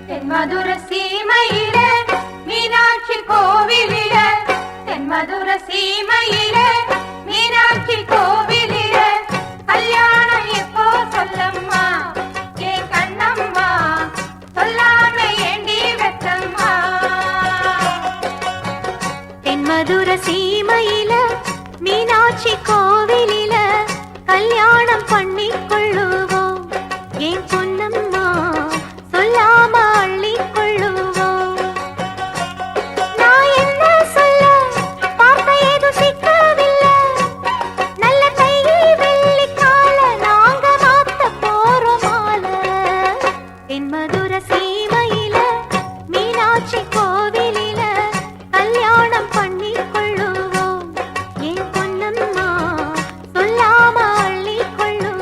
தென்மதுர சீமையில மீனாட்சி கோவிலில தென்மதுர சீமையில மீனாட்சி கோவிலில கல்யாணம் எப்போ சொல்லம்மா ஏ கண்ணம்மா சொல்லாம ஏண்டி வெச்சம்மா தென்மதுர சீமையில மீனாட்சி கோவிலில கல்யாணம் பண்ணிக் கொள்ளுவோம் ஏன் பொன்னம்மா சொல்லாம அள்ளிக் கொள்ளுவோம். நான் என்ன சொல்ல வார்த்தை ஏதும் சிக்கவில்லை. நல்ல கையில் வெள்ளிக்கால நாங்க மாத்த போறோம் மாலை. தென்மதுர சீமையில மீனாட்சி கோவிலில கல்யாணம் பண்ணிக் கொள்ளுவோம் ஏன் பொன்னம்மா சொல்லாம அள்ளிக் கொள்ளுவோம்.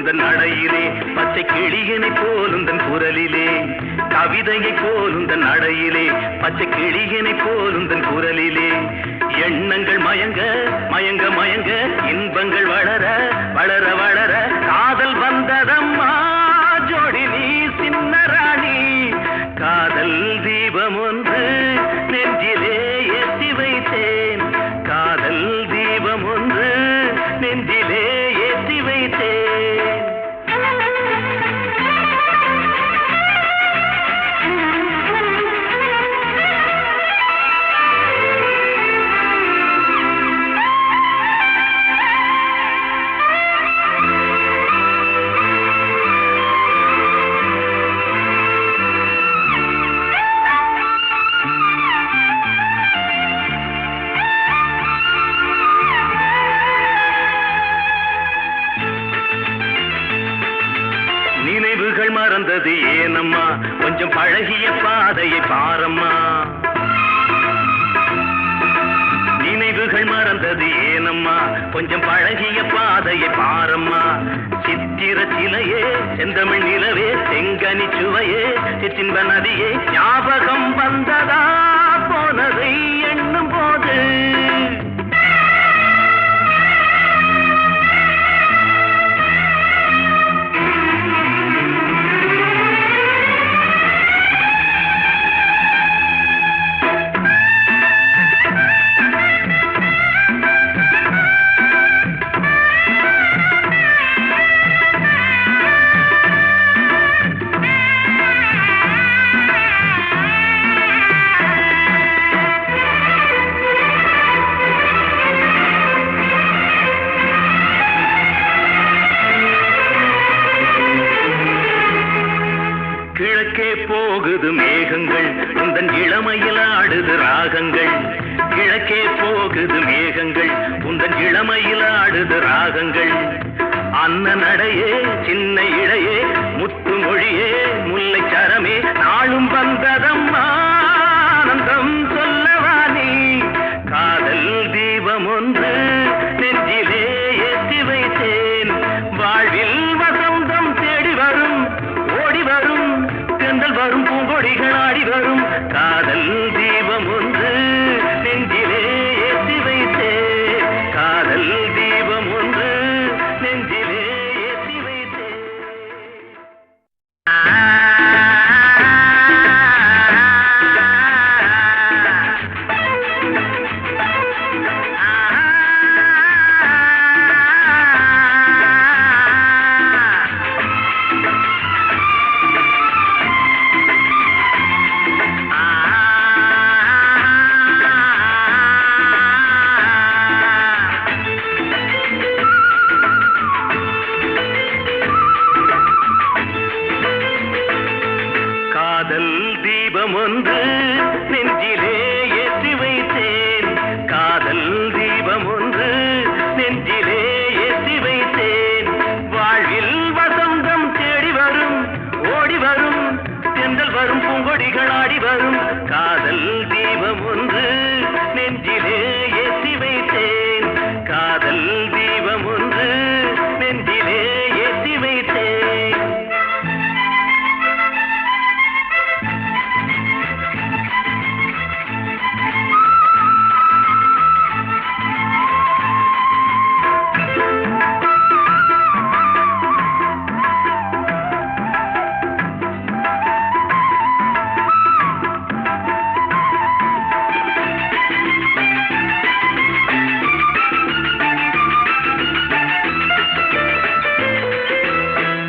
போலுந்தன் நடையிலே பச்சை கிளியனை போலுந்தன் குரலிலே கவிதையை போலுந்தன் நடையிலே பச்சை கிளியனை போலுந்தன் குரலிலே எண்ணங்கள் மயங்க மயங்க மயங்க இன்பங்கள் வளர வளர வளர காதல் வந்ததம்மா ஜோடி நீ சின்ன ராணி காதல் தீபம் ஒன்று நெஞ்சிலே ஏற்றி வைத்தேன் காதல் தீபம் ஒன்று நெஞ்சிலே ஏற்றி வைத்தேன் நினைவுகள் மறந்தது ஏனம்மா கொஞ்சம் பழகிய பாதையை பாரம்மா நினைவுகள் மறந்தது ஏனம்மா கொஞ்சம் பழகிய பாதையை பாரம்மா சித்திர சிலையே செந்தமிழ் நிலவே செங்கனி சுவையே சிற்றின்ப நதியே ஞாபகம் வந்ததா போனதை எண்ணும் போது கிழக்கே போகுது மேகங்கள் உந்தன் இளமையில் ஆடுது ராகங்கள் கிழக்கே போகுது மேகங்கள் உந்தன் இளமையில் ஆடுது ராகங்கள் அன்ன நடையே சின்ன இடையே முத்து மொழியே முல்லை சரமே நாளும் வந்ததம்மா ஆனந்தம் சொல்லவா நீ காதல் தீபம் ஒன்று நெஞ்சிலே ஏற்றி வைத்தேன் வாழ்வில் வசந்தம் தேடி வரும் ஓடி வரும் தென்றல் வரும் பூங்கொடிகள் ஆடி வரும் காதல் தீபம் ஒன்று நெஞ்சிலே ஏற்றி வைத்தேன் காதல் தீபம் ஒன்று நெஞ்சிலே ஏற்றி வைத்தேன் காதல் தீபம் ஒன்று நெஞ்சிலே ஏற்றி வைத்தேன் காதல் தீபம் ஒன்று நெஞ்சிலே ஏற்றி வைத்தேன் வாழ்வில் வசந்தம் தேடி வரும் ஓடி வரும் தென்றல் வரும் பூங்கொடிகள் ஆடி வரும் காதல் தீபம் ஒன்று நெஞ்சிலே ஏற்றி வைத்தேன் காதல் தீபம் ஒன்று நெஞ்சிலே ஏற்றி வைத்தேன்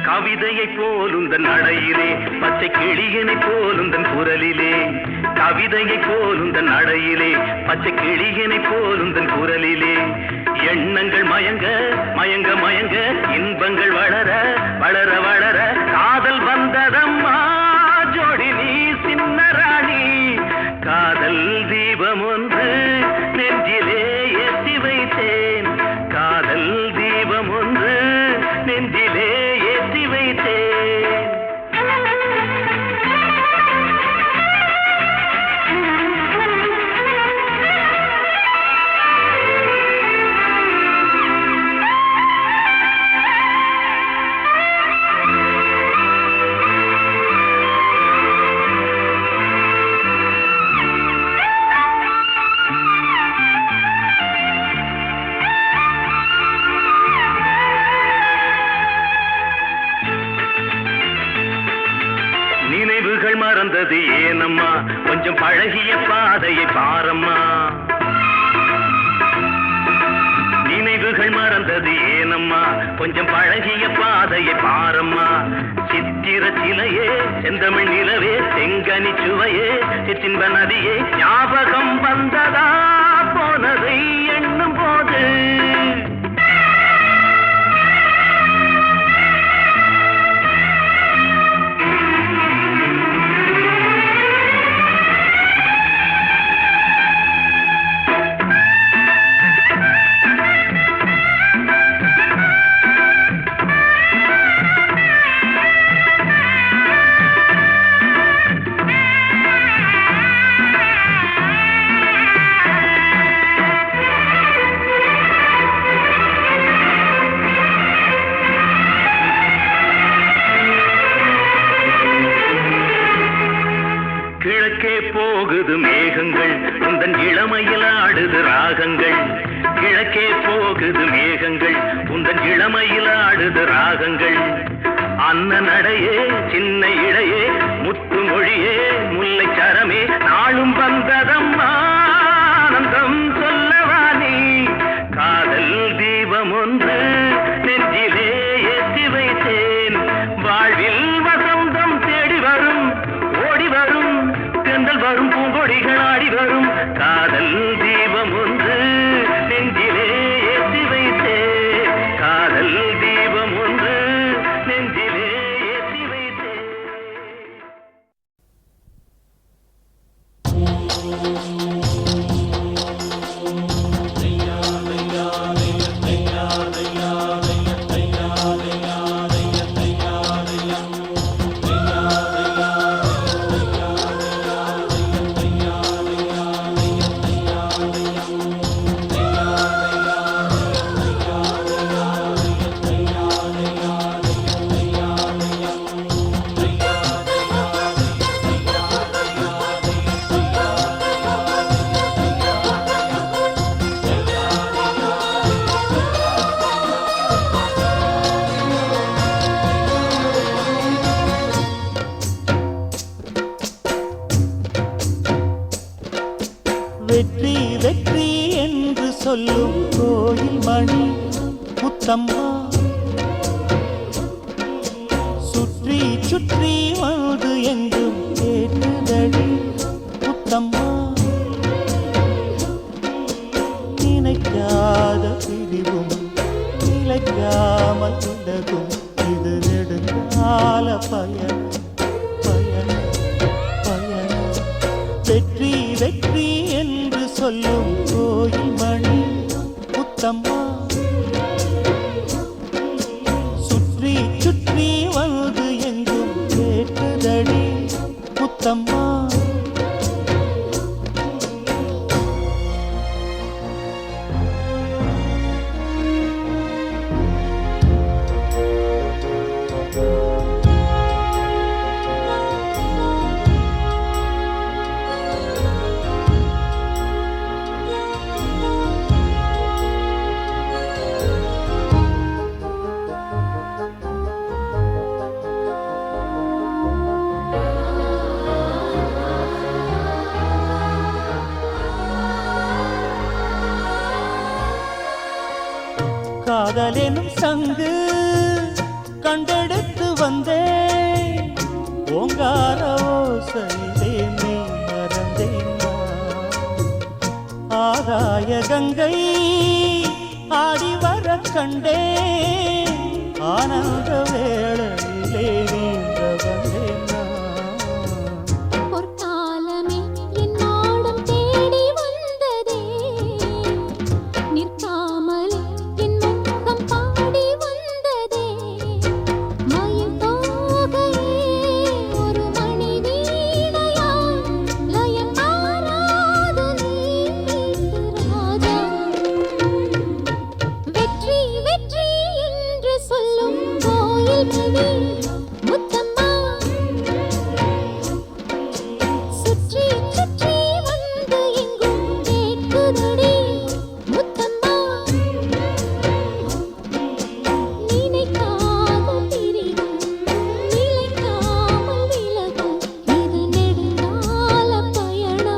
கவிதையை போலுந்தன் நடையிலே பச்சை கிளியனை போலுந்தன் குரலிலே கவிதையை போலுந்தன் நடையிலே பச்சை கிளியனை போலுந்தன் குரலிலே எண்ணங்கள் மயங்க மயங்க மயங்க இன்பங்கள் வளர வளர வளர காதல் வந்ததம்மா ஜோடி நீ சின்ன ராணி காதல் தீபம் ஒன்று நெஞ்சிலே ஏற்றி வைத்தேன் காதல் தீபம் ஒன்று நெஞ்சிலே ஏற்றி வைத்தேன் பழகிய பாதையை பாரம்மா. நினைவுகள் மறந்தது ஏனம்மா, கொஞ்சம் பழகிய பாதையை பாரம்மா. சித்திர சிலையே, செந்தமிழ் நிலவே, செங்கனி சுவையே, சிற்றின்ப நதியே, ஞாபகம் வந்ததா போனதை எண்ணும் போது. கிழக்கே போகுது மேகங்கள், உந்தன் இளமையில் ஆடுது ராகங்கள். கிழக்கே போகுது மேகங்கள், உந்தன் இளமையில் ஆடுது ராகங்கள். அன்ன நடையே, சின்ன இடையே, முத்து மொழியே, முல்லை சரமே, நாளும் வந்ததம்மா ஆனந்தம் சொல்லவா நீ. காதல் தீபம் ஒன்று நெஞ்சிலே ஏற்றி வைத்தேன், வாழ்வில் வசந்தம் தேடி வரும், ஓடி வரும், தென்றல் வரும், பூங்கொடிகள் ஆடி வரும். காதல் தீபம் ஒன்று நெஞ்சிலே ஏற்றி வைத்தேன், காதல் தீபம் ஒன்று நெஞ்சிலே ஏற்றி வைத்தேன். வெற்றி வெற்றி என்று சொல்லும் கோயில் மணி முத்தம்மா, சுற்றி சுற்றி வந்து எங்கும் கேட்டுதடி முத்தம்மா. நினைக்காத பிடிவும் நிலைக்காமல் விலகும், இது நெடுங்கால பயணம் பயணம் பயணம். வெற்றி வெற்றி என்று சொல்லும் கோயில் மணி முத்தம்மா, சுற்றி சுற்றி வந்து எங்கும் கேட்டுதடி முத்தம்மா. காதலெனும் சங்கு கண்டெடுத்து வந்தேன், ஓங்கார ஓசையிலே நீ மறந்தேன். ஆகாய கங்கை ஆடி வர கண்டேன், ஆனந்த வேளையிலே நீந்த வந்தேன். பொற்காலமே என்னோடும் தேடி வந்ததே, நிற்காமலே என் முகம் பாடி வந்ததே. மயில் தோகையே ஒரு மணி வீணையாய், லயம் மாறாது நீ ராஜா. வெற்றி வெற்றி என்று சொல்லும் கோயில் மணி முத்தம்மா, சுற்றி சுற்றி வந்து எங்கும் கேட்குதடி முத்தம்மா. நினைக்காத பிரிவும் நிலைக்காமல் விலகும், இது நெடுங்கால பயணம்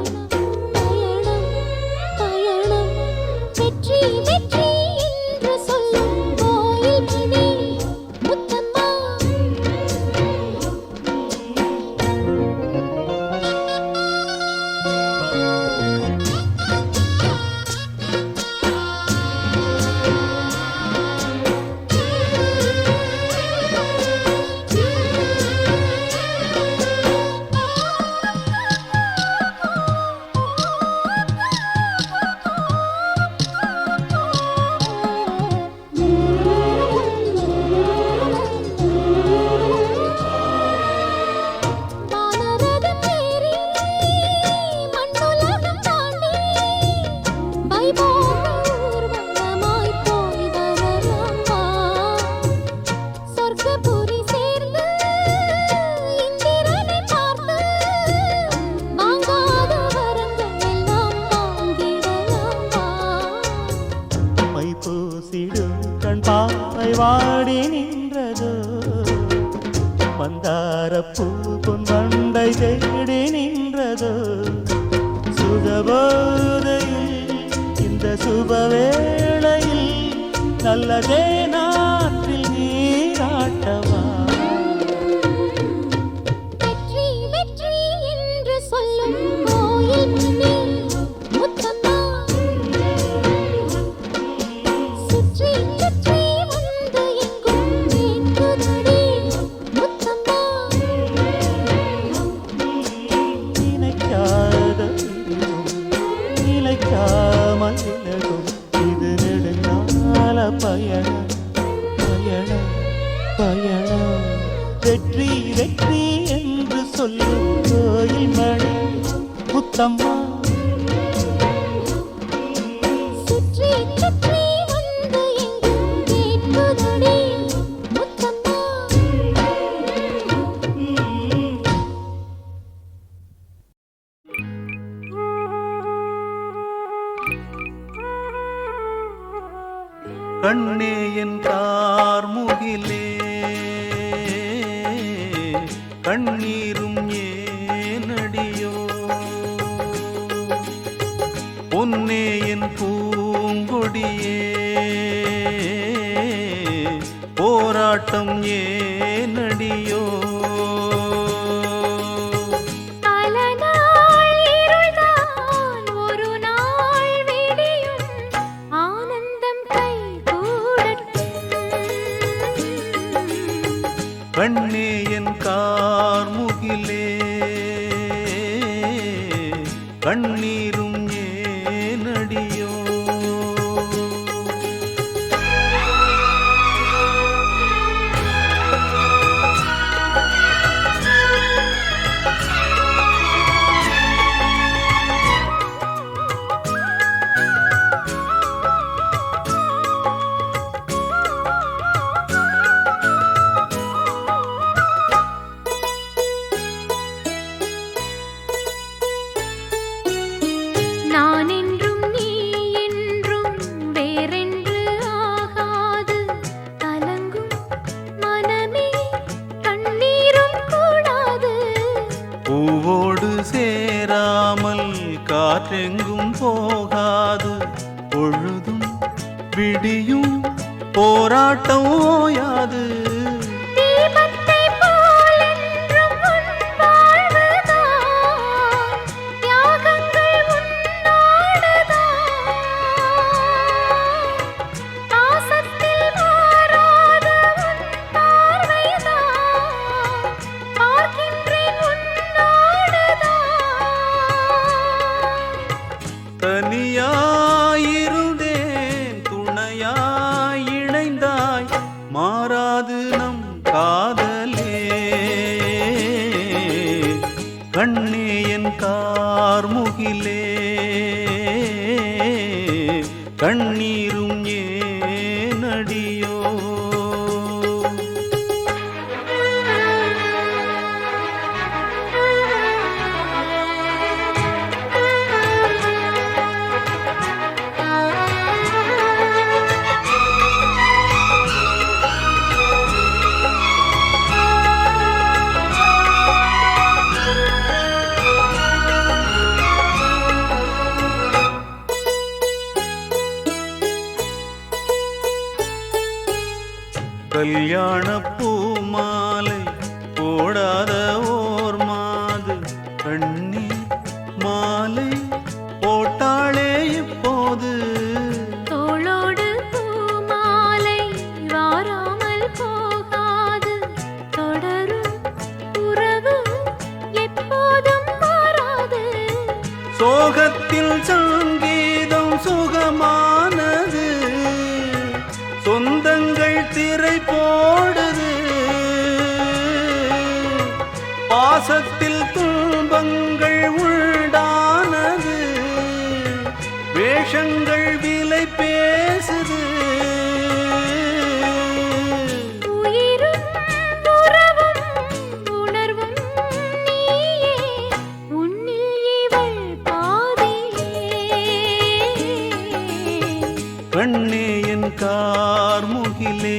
வாடி நின்றதோ மந்தாரப்பூ பொன் வண்டை தேடி நின்றதோ சுகபோதையில் இந்த சுபவேளையில் நல்லதே நாற்றில் நீராட்டவா வெற்றி வெற்றி என்று சொல்லும் கோயில் மணி முத்தம்மா சுற்றி சுற்றி வந்து எங்கும் கேட்குதடி முத்தம்மா நினைக்காத நிலைக்காமல் விலகும் இது நெடுங்கால பயணம் பயணம் பயணம் வெற்றி வெற்றி என்று சொல்லும் கோயில் மணி முத்தம்மா சுற்றி சுற்றி வந்து எங்கும் கேட்குதடி முத்தம்மா கண்ணே என் கார்முகிலே கண்ணீரும் ஏனடியோ பொன்னே என் பூங்கொடியே போராட்டம் ஏனடியோ பல நாள் இருள்தான் ஒரு நாள் விடியும் ஆனந்தம் கைகூடட்டும் கண்ணே என் கார்முகிலே கண்ணீரும் ஏனடியோ நான் என்றும் நீ என்றும் வேறென்று ஆகாது கலங்கும் மனமே கண்ணீரும் கூடாது பூவோடு சேராமல் காற்றெங்கும் போகாது பொழுதும் விடியும் போராட்டம் ஓயாது தீபத்தை போல் என்றும் உன் வாழ்வுதான் தியாகங்கள் உன்னோடுதான் பாசத்தில் மாறாத உன் பார்வைதான் பார்க்கின்றேன் உன்னோடுதான் தனியாயிருந்தேன் துணையாய் இணைந்தாய் மாறாது நம் காதலே கண்ணே என் கார்முகிலே கண்ணீரும் ஏனடியோ கல்யாண பூமாலை போடாத ஓர் மாது கண்ணீர் மாலை போட்டாளே இப்போது தோளோடு பூமாலை வாராமல் போகாது தொடரும் உறவு எப்போதும் மாறாது சோகத்தில் சங்கீதம் சுகமானது சொந்தங்கள் திரை போடுது பாசத்தில் துன்பங்கள் உண்டானது வேஷங்கள் விலை பேசுது உயிரும் உறவும் உணர்வும் நீயே உன்னில் இவள் பாதியே கண்ணே என் கார்முகிலே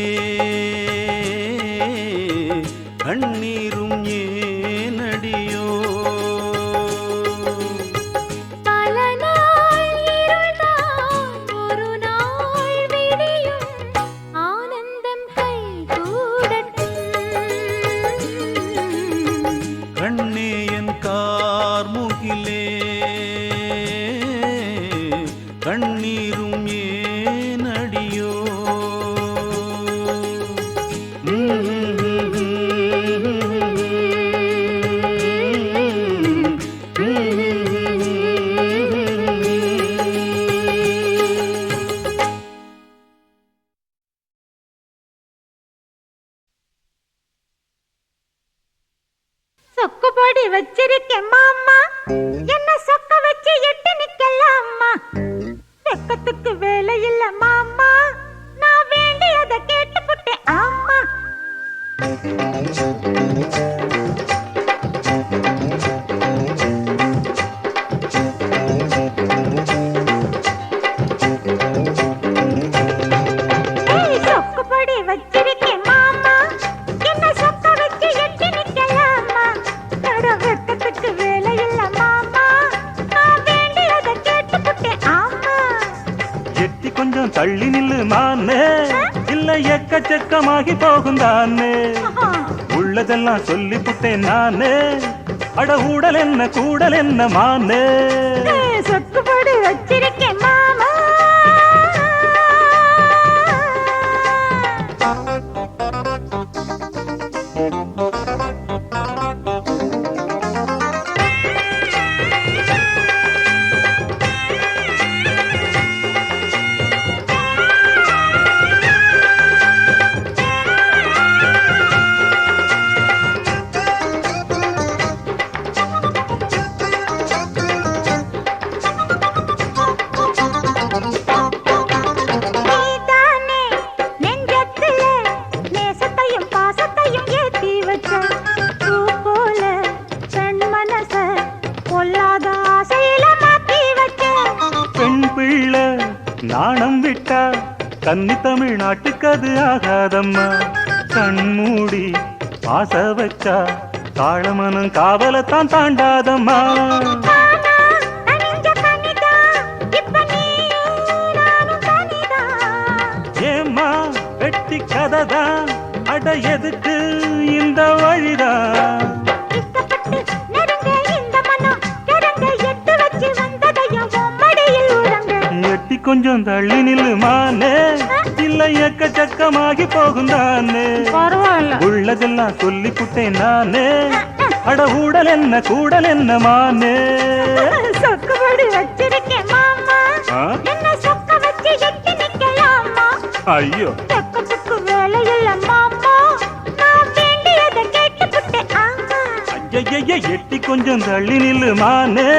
தள்ளி நில்லு மானே, இல்ல எக்கச்சக்கமாகி போகும் தானே. உள்ளதெல்லாம் சொல்லி புட்டேன் நானே, அட ஊடல் என்ன கூடல் என்ன மானே. சொக்குபடி வச்சிருக்கேன் மாமா. நாணம் விட்டா கன்னி தமிழ்நாட்டுக்கு அது ஆகாதம்மா. கண்மூடி ஆச வச்சா தாழமனம் காவலத்தான் தாண்டாதம்மா. ஏம்மா வெட்டி கதைதான், அட எதுக்கு இந்த வழிதான். எட்டி கொஞ்சம் தள்ளி நில்லு மானே, இல்ல எக்கச்சக்கமாகி போகும் தானே. உள்ளதெல்லாம் சொல்லி புட்டேன் நானே, அட ஊடல் என்ன கூடல் என்ன மானே. சொக்குபடி வச்சிருக்கேன் மாமா. என்ன சொக்க வச்சு எட்டி நிக்கலாமா? ஐயோ சொக்கத்துக்கு வேலை இல்ல மாமா, நான் வேண்டியதை கேட்டு புட்டேன். ஆமா ஐய எட்டி கொஞ்சம் தள்ளி நில்லு மானே.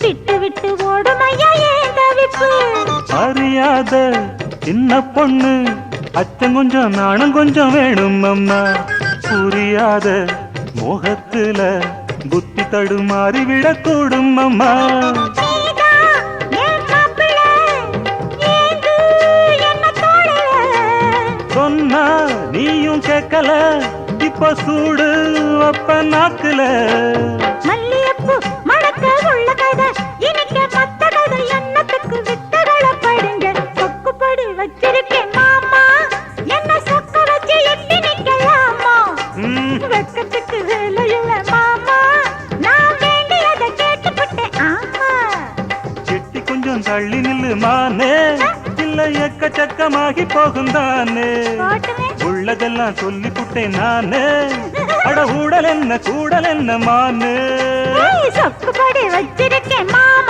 விட்டு விட்டு ஓடுமையா ஏன் தவிப்பு? அறியாத சின்ன பொண்ணு அச்சம் கொஞ்சம் நாணம் கொஞ்சம் வேணும் அம்மா. புரியாத மோகத்துல புத்தி தடுமாறி விடக்கூடும் அம்மா. சொன்னா நீயும் கேட்கல, இப்ப சூடு அப்ப நாக்குல. மல்லியப்பு மணக்க உள்ள கதை இனிக்க மத்த கதை எண்ணத்துக்கு வித்தகளை படுங்க. சொக்குபடி வச்சிருக்கேன் மாமா, என்ன சொக்க வச்சு எட்டி நிக்கலாமா? வெக்கத்துக்கு வேலை இல்ல மாமா, நான் வேண்டியதை கேட்டுப்பட்டேன். ஆமா எட்டி கொஞ்சம் தள்ளி நில்லு மானே, இல்ல எக்கச்சக்கமாகி போகும் தானே. உள்ளதெல்லாம் சொல்லி புட்டேன் நானே, அட ஊடல் என்ன கூடல் என்ன மானே. சொக்குபடி வச்சிருக்கேன் மாமா.